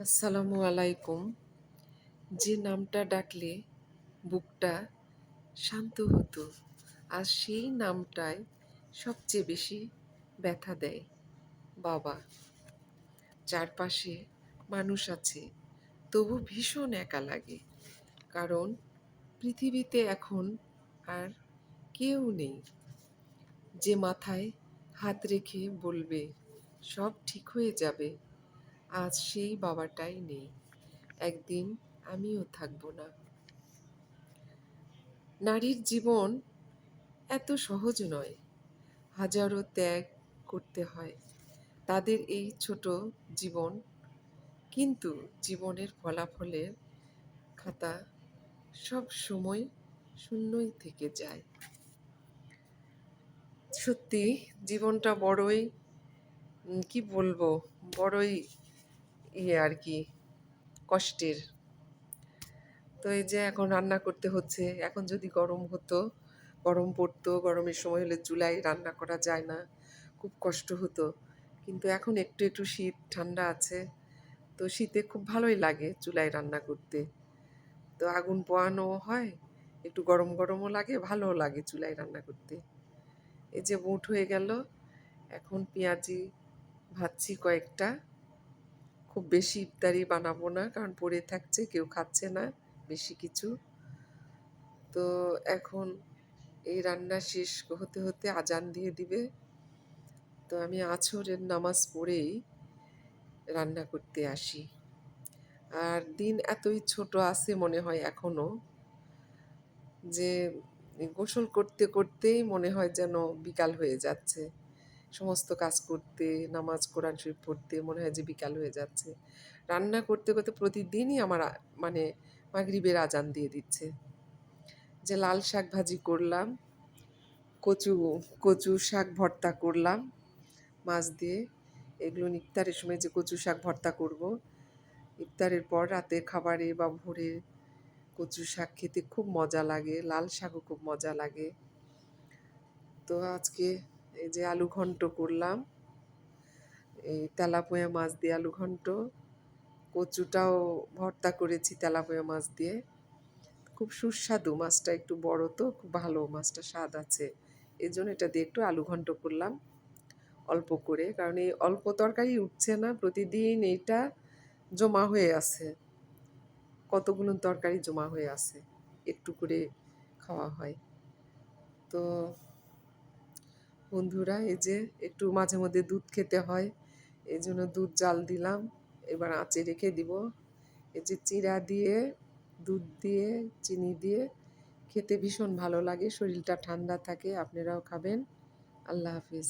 আসসালামু আলাইকুম। যে নামটা ডাকলে বুকটা শান্ত হতো, আজ সেই নামটাই সবচেয়ে বেশি ব্যথা দেয়। বাবা। চারপাশে মানুষ আছে, তবু ভীষণ একা লাগে। কারণ পৃথিবীতে এখন আর কেউ নেই যে মাথায় হাত রেখে বলবে সব ঠিক হয়ে যাবে। আজ সেই বাবাটাই নেই। একদিন আমিও থাকবো না। নারীর জীবন এত সহজ নয়, হাজারো ত্যাগ করতে হয় তাদের এই ছোট জীবন। কিন্তু জীবনের ফলাফলের খাতা সব সময় শূন্যই থেকে যায়। সত্যি জীবনটা বড়ই কি বলবো, বড়ই আর কি কষ্টের। তো এই যে এখন রান্না করতে হচ্ছে। এখন যদি গরম হতো, গরম পড়তো, গরমের সময় হলে চুলায় রান্না করা যায় না, খুব কষ্ট হতো। কিন্তু এখন একটু একটু শীত ঠান্ডা আছে, তো শীতে খুব ভালোই লাগে চুলায় রান্না করতে। তো আগুন পোয়ানো হয়, একটু গরম গরমও লাগে, ভালোও লাগে চুলায় রান্না করতে। এই যে বুট হয়ে গেল, এখন পেঁয়াজি ভাজছি কয়েকটা। খুব বেশি ইফতারি বানাবো না, কারণ পড়ে থাকছে, কেউ খাচ্ছে না বেশি কিছু। তো এখন এই রান্না শেষ হতে হতে আজান দিয়ে দিবে। তো আমি আছরের নামাজ পড়েই রান্না করতে আসি। আর দিন এতই ছোট আছে মনে হয় এখনো, যে গোসল করতে করতেই মনে হয় যেন বিকাল হয়ে যাচ্ছে। সমস্ত কাজ করতে, নামাজ কোরআন শরীফ পড়তে মনে হয় যে বিকাল হয়ে যাচ্ছে। রান্না করতে করতে প্রতিদিনই আমার মানে মাগরিবের আজান দিয়ে দিচ্ছে। যে লাল শাক ভাজি করলাম, কচু কচু শাক ভর্তা করলাম মাছ দিয়ে। এগুলো ইফতারের সময় যে কচু শাক ভর্তা করব, ইফতারের পর রাতের খাবারে বা ভোরে কচু শাক খেতে খুব মজা লাগে, লাল শাকও খুব মজা লাগে। তো আজকে এই যে আলু ঘন্ট করলাম, এই তেলাপোয়া মাছ দিয়ে আলু ঘন্ট, কচুটাও ভর্তা করেছি তেলাপোয়া মাছ দিয়ে। খুব সুস্বাদু, মাছটা একটু বড়, তো খুব ভালো, মাছটা স্বাদ আছে। এই জন্য এটা দিয়ে একটু আলু ঘন্ট করলাম অল্প করে, কারণ এই অল্প তরকারি উঠছে না, প্রতিদিন এইটা জমা হয়ে আছে, কতগুলো তরকারি জমা হয়ে আছে, একটু করে খাওয়া হয়। তো বন্ধুরা, এই যে একটু মাঝে মধ্যে দুধ খেতে হয়, এই জন্য দুধ জাল দিলাম, এবার আঁচে রেখে দিব। এই যে চিড়া দিয়ে, দুধ দিয়ে, চিনি দিয়ে খেতে ভীষণ ভালো লাগে, শরীরটা ঠান্ডা থাকে। আপনারাও খাবেন। আল্লাহ হাফিজ।